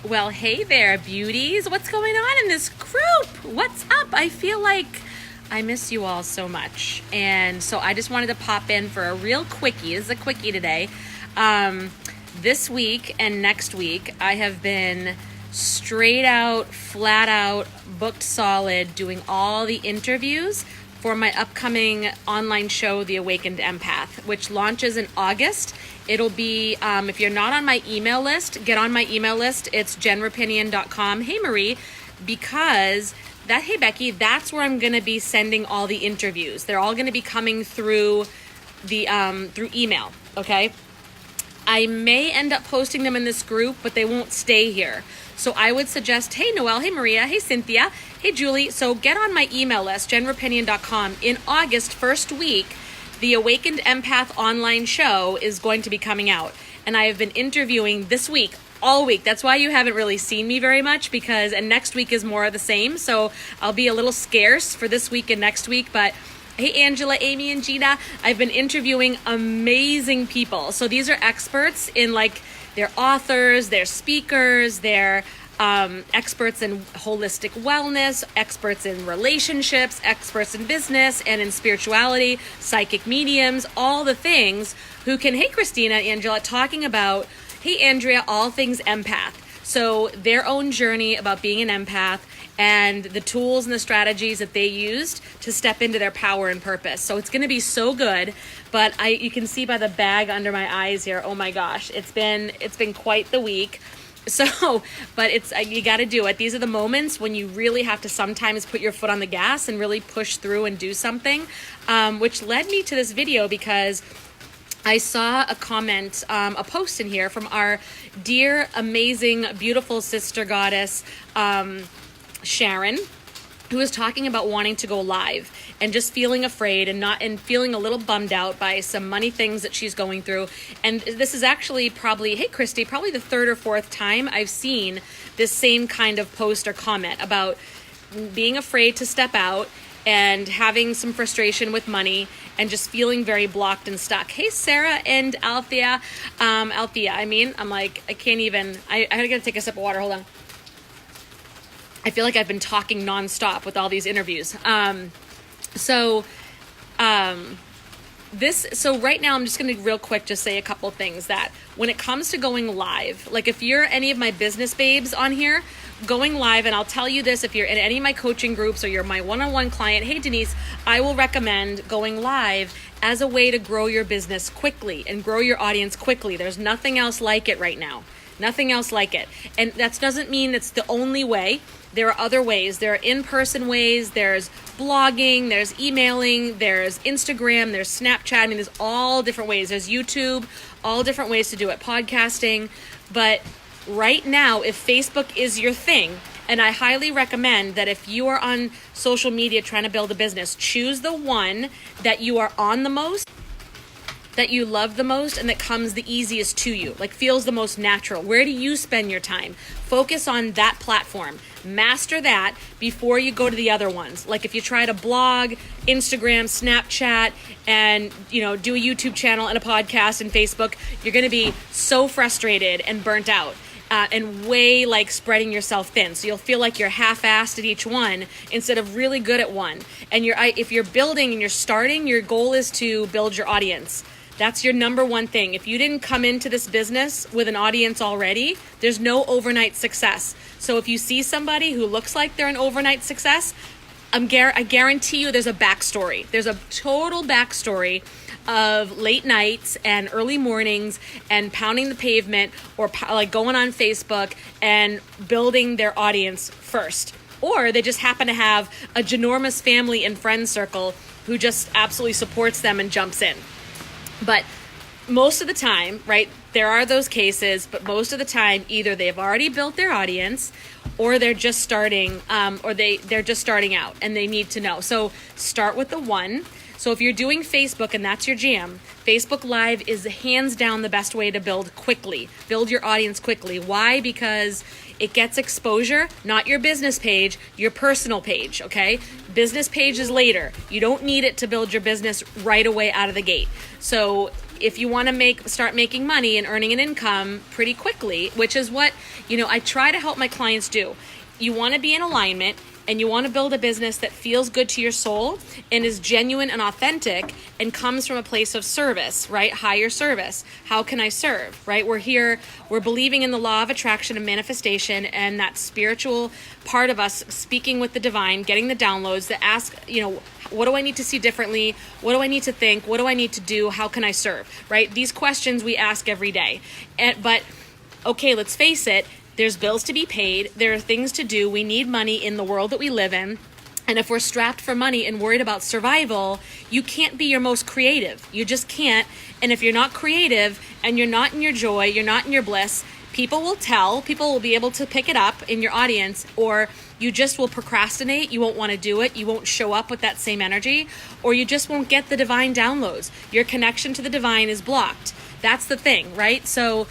Well, hey there, beauties. What's going on in this group? What's up? I feel like I miss you all so much. And so I just wanted to pop in for a real quickie. This is a quickie today. This week and next week, I have been straight out, flat out, booked solid, doing all the interviews for my upcoming online show, The Awakened Empath, which launches in August. It'll be, if you're not on my email list, get on my email list. It's jenrapinion.com. Hey, Marie, because hey, Becky, that's where I'm going to be sending all the interviews. They're all going to be coming through through email, okay? I may end up posting them in this group, but they won't stay here. So I would suggest, hey, Noelle, hey, Maria, hey, Cynthia, hey, Julie. So get on my email list, jenrapinion.com. In August, first week, the Awakened Empath online show is going to be coming out. And I have been interviewing this week, all week. That's why you haven't really seen me very much and next week is more of the same. So I'll be a little scarce for this week and next week, but hey, Angela, Amy, and Gina, I've been interviewing amazing people. So these are experts in they're authors, they're speakers, they're experts in holistic wellness, experts in relationships, experts in business and in spirituality, psychic mediums, all the things who can, hey, Christina, Angela, talking about, hey, Andrea, all things empath. So their own journey about being an empath and the tools and the strategies that they used to step into their power and purpose. So it's going to be so good, but you can see by the bag under my eyes here, oh my gosh, it's been quite the week. So, but you got to do it. These are the moments when you really have to sometimes put your foot on the gas and really push through and do something, which led me to this video because I saw a comment, a post in here from our dear, amazing, beautiful sister goddess, Sharon, who was talking about wanting to go live and just feeling afraid and feeling a little bummed out by some money things that she's going through. And this is actually hey, Christy, probably the third or fourth time I've seen this same kind of post or comment about being afraid to step out and having some frustration with money and just feeling very blocked and stuck. Hey, Sarah and Althea. I'm like, I can't even, I gotta take a sip of water, hold on. I feel like I've been talking nonstop with all these interviews. So right now I'm just going to real quick just say a couple things that when it comes to going live, like if you're any of my business babes on here, going live, and I'll tell you this, if you're in any of my coaching groups or you're my one-on-one client, hey, Denise, I will recommend going live as a way to grow your business quickly and grow your audience quickly. There's nothing else like it right now. Nothing else like it. And that doesn't mean it's the only way. There are other ways. There are in-person ways. There's blogging. There's emailing. There's Instagram. There's Snapchat. I mean, there's all different ways. There's YouTube. All different ways to do it. Podcasting. But right now, if Facebook is your thing, and I highly recommend that if you are on social media trying to build a business, choose the one that you are on the most, that you love the most, and that comes the easiest to you, like feels the most natural. Where do you spend your time? Focus on that platform. Master that before you go to the other ones. Like if you try to blog, Instagram, Snapchat, and do a YouTube channel and a podcast and Facebook, you're going to be so frustrated and burnt out. And way spreading yourself thin. So you'll feel like you're half-assed at each one instead of really good at one. And if you're building and you're starting, your goal is to build your audience. That's your number one thing. If you didn't come into this business with an audience already, there's no overnight success. So if you see somebody who looks like they're an overnight success, I guarantee you there's a backstory. There's a total backstory of late nights and early mornings and pounding the pavement or going on Facebook and building their audience first. Or they just happen to have a ginormous family and friend circle who just absolutely supports them and jumps in. But most of the time, right, there are those cases, but most of the time, either they've already built their audience or they're just starting, or they're just starting out and they need to know. So start with the one. So if you're doing Facebook and that's your jam, Facebook Live is hands down the best way to build your audience quickly. Why? Because it gets exposure, not your business page, your personal page, okay? Business page is later. You don't need it to build your business right away out of the gate. So if you want to start making money and earning an income pretty quickly, which is what, I try to help my clients do. You want to be in alignment, and you want to build a business that feels good to your soul and is genuine and authentic and comes from a place of service, right? Higher service. How can I serve, right? We're believing in the law of attraction and manifestation, and that spiritual part of us speaking with the divine, getting the downloads that ask, what do I need to see differently? What do I need to think? What do I need to do? How can I serve, right? These questions we ask every day. But okay, let's face it, there's bills to be paid. There are things to do. We need money in the world that we live in. And if we're strapped for money and worried about survival, you can't be your most creative. You just can't. And if you're not creative and you're not in your joy, you're not in your bliss, people will be able to pick it up in your audience, or you just will procrastinate. You won't want to do it. You won't show up with that same energy, or you just won't get the divine downloads. Your connection to the divine is blocked. That's the thing, right? So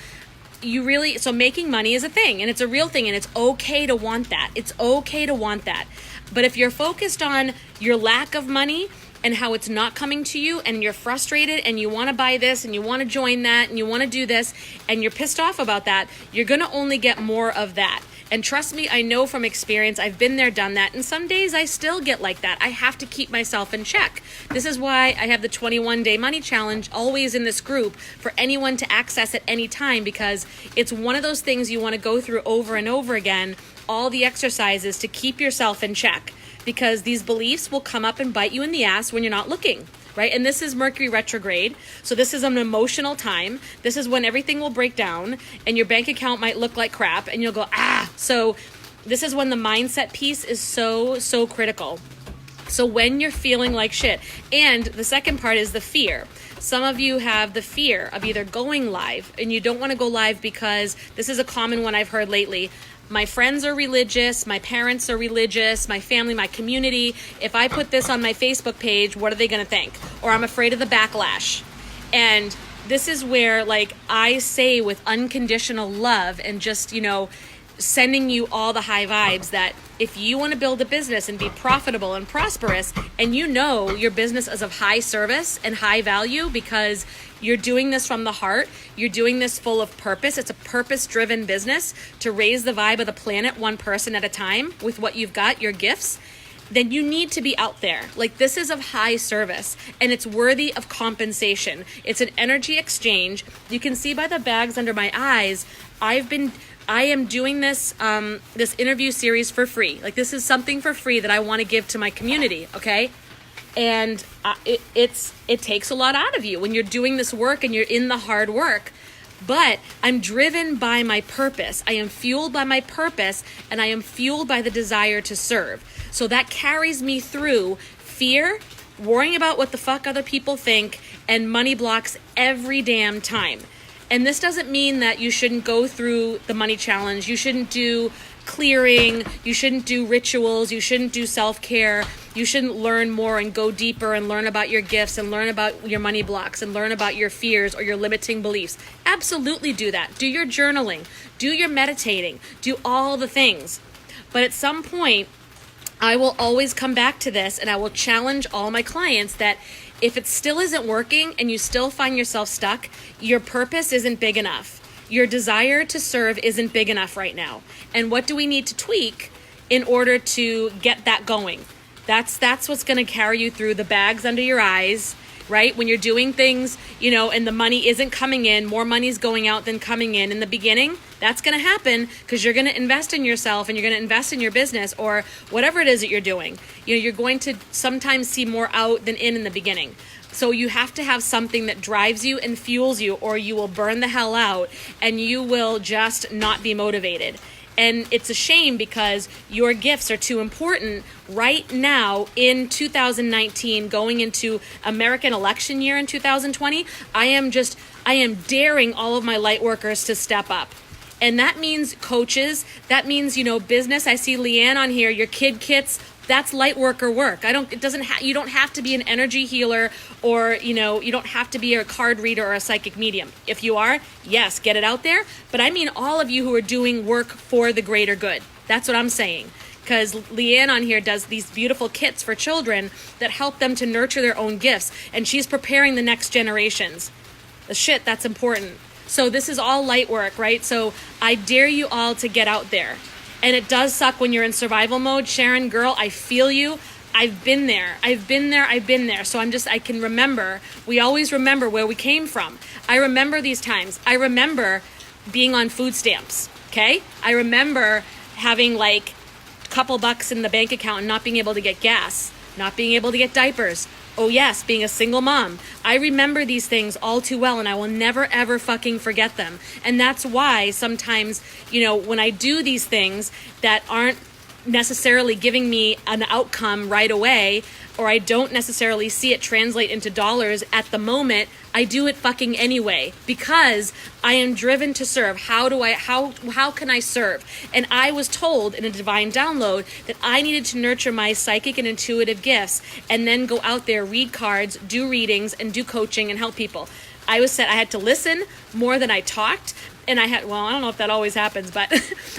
making money is a thing, and it's a real thing, and it's okay to want that. It's okay to want that. But if you're focused on your lack of money and how it's not coming to you, and you're frustrated and you want to buy this and you want to join that and you want to do this and you're pissed off about that, you're going to only get more of that. And trust me, I know from experience, I've been there, done that. And some days I still get like that. I have to keep myself in check. This is why I have the 21-day money challenge always in this group for anyone to access at any time, because it's one of those things you want to go through over and over again, all the exercises to keep yourself in check, because these beliefs will come up and bite you in the ass when you're not looking. Right? And this is Mercury retrograde. So this is an emotional time. This is when everything will break down and your bank account might look like crap and you'll go, ah. So this is when the mindset piece is so, so critical. So when you're feeling like shit. And the second part is the fear. Some of you have the fear of either going live, and you don't want to go live because this is a common one I've heard lately. My friends are religious, my parents are religious, my family, my community. If I put this on my Facebook page, what are they going to think? Or I'm afraid of the backlash. And this is where, I say with unconditional love and just, sending you all the high vibes, that if you want to build a business and be profitable and prosperous, and your business is of high service and high value because you're doing this from the heart, you're doing this full of purpose, it's a purpose-driven business to raise the vibe of the planet one person at a time with what you've got, your gifts, then you need to be out there. This is of high service, and it's worthy of compensation. It's an energy exchange. You can see by the bags under my eyes, I am doing this interview series for free. This is something for free that I want to give to my community, okay? And it takes a lot out of you when you're doing this work and you're in the hard work. But I'm driven by my purpose. I am fueled by my purpose, and I am fueled by the desire to serve. So that carries me through fear, worrying about what the fuck other people think, and money blocks every damn time. And this doesn't mean that you shouldn't go through the money challenge. You shouldn't do clearing. You shouldn't do rituals. You shouldn't do self-care. You shouldn't learn more and go deeper and learn about your gifts and learn about your money blocks and learn about your fears or your limiting beliefs. Absolutely do that. Do your journaling. Do your meditating. Do all the things. But at some point, I will always come back to this, and I will challenge all my clients that if it still isn't working and you still find yourself stuck, your purpose isn't big enough. Your desire to serve isn't big enough right now. And what do we need to tweak in order to get that going? That's what's going to carry you through the bags under your eyes, right? When you're doing things, and the money isn't coming in, more money's going out than coming in the beginning, that's going to happen because you're going to invest in yourself and you're going to invest in your business or whatever it is that you're doing. You're going to sometimes see more out than in the beginning. So you have to have something that drives you and fuels you, or you will burn the hell out and you will just not be motivated. And it's a shame because your gifts are too important right now in 2019, going into American election year in 2020. I am daring all of my light workers to step up. And that means coaches, that means, business. I see Leanne on here, your kid kits. That's light worker work. You don't have to be an energy healer, or, you don't have to be a card reader or a psychic medium. If you are, yes, get it out there. But I mean all of you who are doing work for the greater good. That's what I'm saying. Because Leanne on here does these beautiful kits for children that help them to nurture their own gifts. And she's preparing the next generations. Shit, that's important. So this is all light work, right? So I dare you all to get out there. And it does suck when you're in survival mode. Sharon, girl, I feel you. I've been there. So I can remember. We always remember where we came from. I remember these times. I remember being on food stamps, okay? I remember having like a couple bucks in the bank account and not being able to get gas, not being able to get diapers. Oh yes, being a single mom. I remember these things all too well, and I will never ever fucking forget them. And that's why sometimes, when I do these things that aren't necessarily giving me an outcome right away, or I don't necessarily see it translate into dollars at the moment, I do it fucking anyway, because I am driven to serve. How can I serve? And I was told in a divine download that I needed to nurture my psychic and intuitive gifts and then go out there, read cards, do readings, and do coaching and help people. I was said I had to listen more than I talked. And I don't know if that always happens, but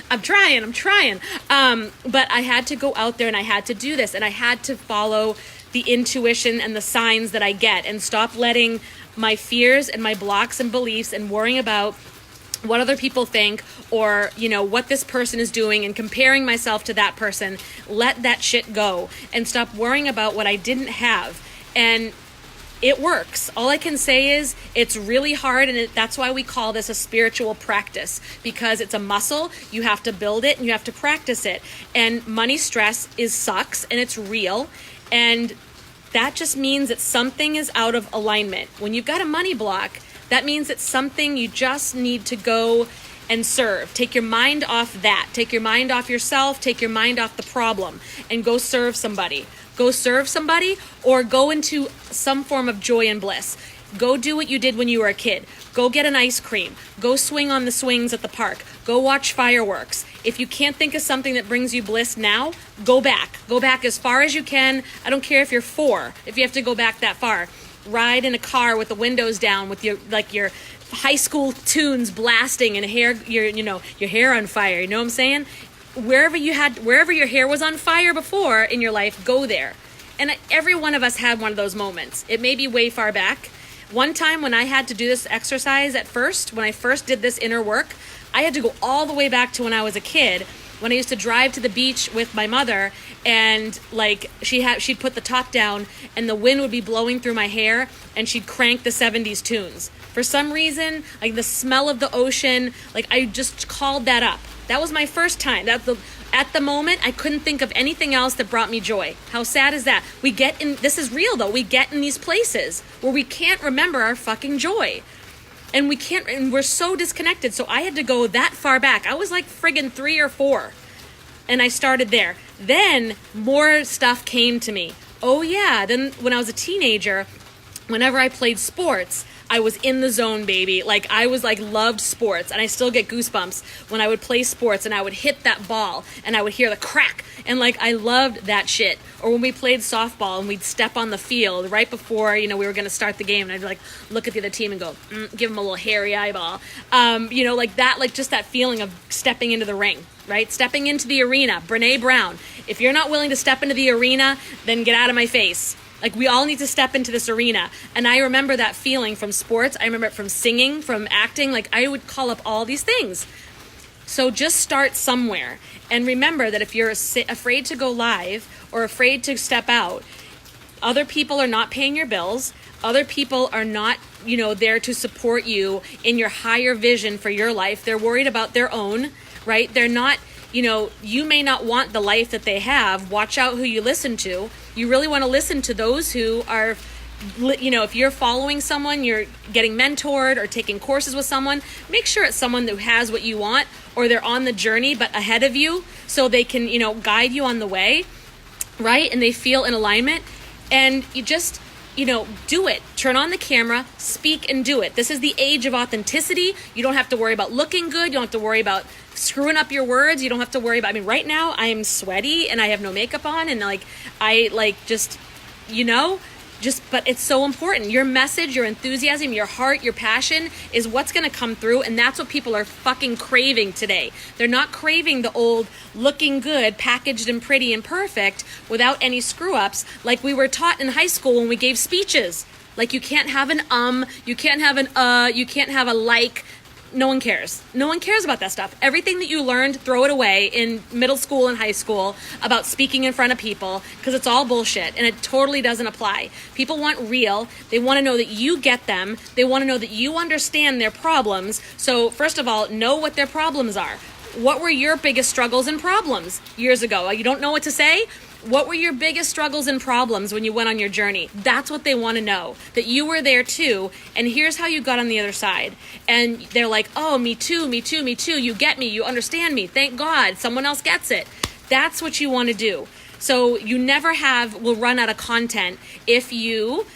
I'm trying. But I had to go out there and I had to do this, and I had to follow the intuition and the signs that I get and stop letting my fears and my blocks and beliefs and worrying about what other people think or, what this person is doing and comparing myself to that person. Let that shit go and stop worrying about what I didn't have. And it works. All I can say is it's really hard, and that's why we call this a spiritual practice, because it's a muscle. You have to build it and you have to practice it. And money stress sucks, and it's real. And that just means that something is out of alignment. When you've got a money block, that means it's something you just need to go and serve. Take your mind off that. Take your mind off yourself. Take your mind off the problem and go serve somebody. Go serve somebody, or go into some form of joy and bliss. Go do what you did when you were a kid. Go get an ice cream. Go swing on the swings at the park. Go watch fireworks. If you can't think of something that brings you bliss now, go back. Go back as far as you can. I don't care if you're 4, if you have to go back that far. Ride in a car with the windows down with your high school tunes blasting and your hair on fire. You know what I'm saying? Wherever your hair was on fire before in your life, go there. And every one of us had one of those moments. It may be way far back. One time when I had to do this exercise when I first did this inner work, I had to go all the way back to when I was a kid, when I used to drive to the beach with my mother, and she'd put the top down and the wind would be blowing through my hair, and she'd crank the 70s tunes. For some reason, the smell of the ocean, I just called that up. That was my first time. At the moment, I couldn't think of anything else that brought me joy. How sad is that? This is real though, we get in these places where we can't remember our fucking joy. And we're so disconnected. So I had to go that far back. I was friggin' 3 or 4. And I started there. Then more stuff came to me. Oh yeah, then when I was a teenager, whenever I played sports, I was in the zone, baby. I was loved sports, and I still get goosebumps when I would play sports and I would hit that ball and I would hear the crack, and I loved that shit. Or when we played softball and we'd step on the field right before, we were going to start the game, and I'd be look at the other team and go, give them a little hairy eyeball. Just that feeling of stepping into the ring, right? Stepping into the arena. Brene Brown. If you're not willing to step into the arena, then get out of my face. We all need to step into this arena. And I remember that feeling from sports. I remember it from singing, from acting. I would call up all these things. So just start somewhere. And remember that if you're afraid to go live or afraid to step out, other people are not paying your bills. Other people are not, there to support you in your higher vision for your life. They're worried about their own, right? They're not, you may not want the life that they have. Watch out who you listen to. You really want to listen to those who are, if you're following someone, you're getting mentored or taking courses with someone, make sure it's someone who has what you want, or they're on the journey but ahead of you, so they can, guide you on the way, right? And they feel in alignment. And you just, do it. Turn on the camera, speak, and do it. This is the age of authenticity. You don't have to worry about looking good. You don't have to worry about screwing up your words. You don't have to worry about, right now I am sweaty and I have no makeup on, and but it's so important. Your message, your enthusiasm, your heart, your passion is what's going to come through, and that's what people are fucking craving today. They're not craving the old looking good, packaged and pretty and perfect without any screw-ups like we were taught in high school when we gave speeches. Like you can't have you can't have you can't have a like. No one cares. No one cares about that stuff. Everything that you learned, throw it away in middle school and high school about speaking in front of people, because it's all bullshit and it totally doesn't apply. People want real. They want to know that you get them. They want to know that you understand their problems. So first of all, know what their problems are. What were your biggest struggles and problems years ago? You don't know what to say? What were your biggest struggles and problems when you went on your journey? That's what they want to know, that you were there too, and here's how you got on the other side. And they're like, oh, me too, me too, me too. You get me, you understand me. Thank God, someone else gets it. That's what you want to do. So you never will run out of content if you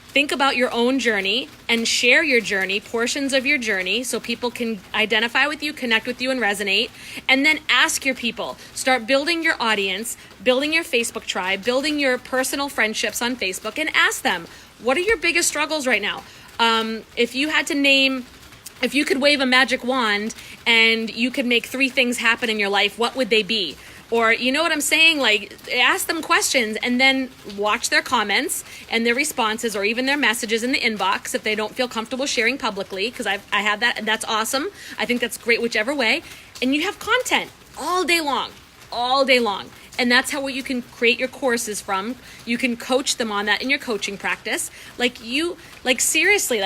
think about your own journey and share your journey, portions of your journey, so people can identify with you, connect with you, and resonate. And then ask your people. Start building your audience, building your Facebook tribe, building your personal friendships on Facebook, and ask them, what are your biggest struggles right now? If you could wave a magic wand and you could make 3 things happen in your life, what would they be? Or, you know what I'm saying? Like, ask them questions and then watch their comments and their responses, or even their messages in the inbox if they don't feel comfortable sharing publicly, because I have that, and that's awesome. I think that's great whichever way. And you have content all day long. And that's how you can create your courses from. You can coach them on that in your coaching practice. Seriously,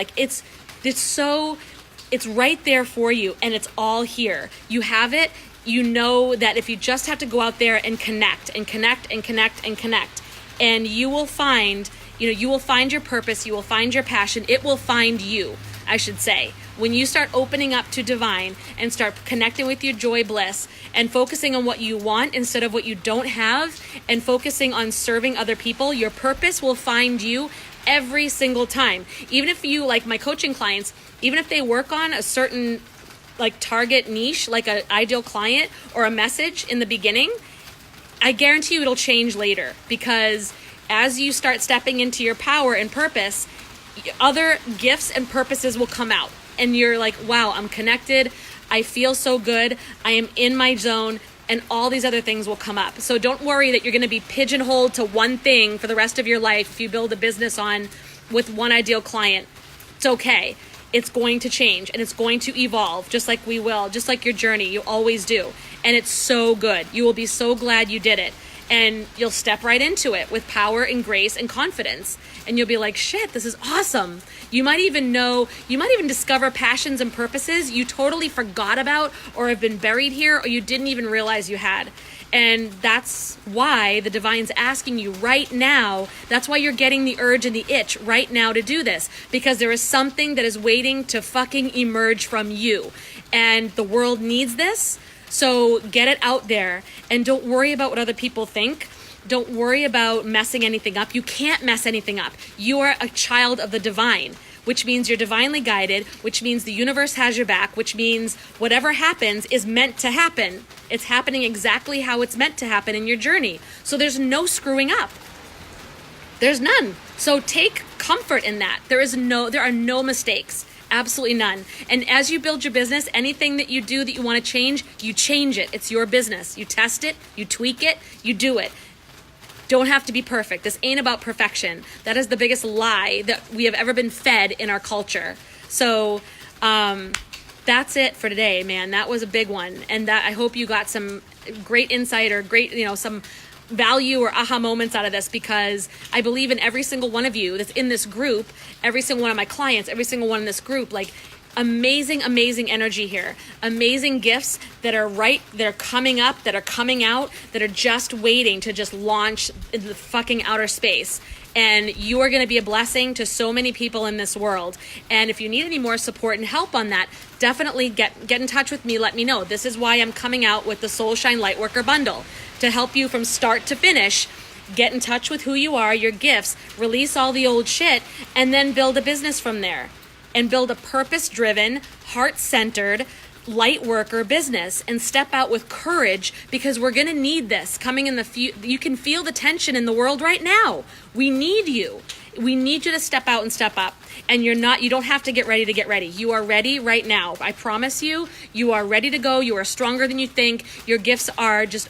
it's right there for you, and it's all here. You have it. You know that if you just have to go out there and connect, and you will find, you will find your purpose, you will find your passion, it will find you, I should say. When you start opening up to divine and start connecting with your joy, bliss, and focusing on what you want instead of what you don't have, and focusing on serving other people, your purpose will find you every single time. Even if you, like my coaching clients, even if they work on a certain target niche, like an ideal client or a message in the beginning, I guarantee you it'll change later, because as you start stepping into your power and purpose, other gifts and purposes will come out, and you're like, wow, I'm connected, I feel so good, I am in my zone, and all these other things will come up. So don't worry that you're going to be pigeonholed to one thing for the rest of your life if you build a business with one ideal client. It's okay. It's going to change, and it's going to evolve, just like we will, just like your journey. You always do. And it's so good. You will be so glad you did it. And you'll step right into it with power and grace and confidence. And you'll be like, shit, this is awesome. You might even discover passions and purposes you totally forgot about, or have been buried here, or you didn't even realize you had. And that's why the divine's asking you right now. That's why you're getting the urge and the itch right now to do this, because there is something that is waiting to fucking emerge from you. And the world needs this. So get it out there, and don't worry about what other people think. Don't worry about messing anything up. You can't mess anything up. You are a child of the divine, which means you're divinely guided, which means the universe has your back, which means whatever happens is meant to happen. It's happening exactly how it's meant to happen in your journey. So there's no screwing up. There's none. So take comfort in that. There are no mistakes. Absolutely none. And as you build your business, anything that you do that you want to change, you change it. It's your business. You test it, you tweak it, you do it. Don't have to be perfect. This ain't about perfection. That is the biggest lie that we have ever been fed in our culture. So that's it for today, man. That was a big one. And that I hope you got some great insight, or great, some value or aha moments out of this, because I believe in every single one of you that's in this group, every single one of my clients, every single one in this group, amazing energy here, amazing gifts that are coming up, that are coming out, that are just waiting to just launch into the fucking outer space. And you are going to be a blessing to so many people in this world. And if you need any more support and help on that, definitely get in touch with me. Let me know. This is why I'm coming out with the Soul Shine Lightworker bundle, to help you from start to finish. Get in touch with who you are, your gifts, release all the old shit, and then build a business from there. And build a purpose-driven, heart-centered, light worker business, and step out with courage, because we're going to need this coming in the future. You can feel the tension in the world right now. We need you. we need you to step out and step up. And you don't have to get ready. You are ready right now. I promise you, you are ready to go. You are stronger than you think. Your gifts are just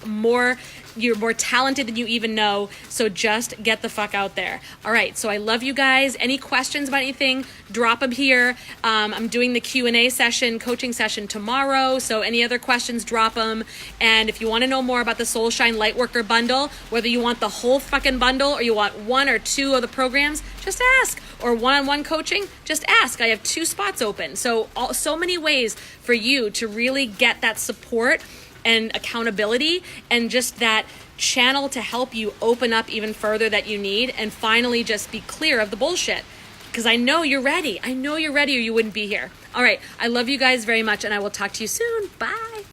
you're more talented than you even know. So just get the fuck out there. All right. So I love you guys. Any questions about anything, drop them here. I'm doing the Q&A session, coaching session tomorrow. So any other questions, drop them. And if you want to know more about the Soul Shine Lightworker bundle, whether you want the whole fucking bundle or you want one or two of the programs, just ask. Or one-on-one coaching, just ask. I have 2 spots open. So many ways for you to really get that support and accountability and just that channel to help you open up even further that you need and finally just be clear of the bullshit. Because I know you're ready. I know you're ready or you wouldn't be here. All right. I love you guys very much and I will talk to you soon. Bye.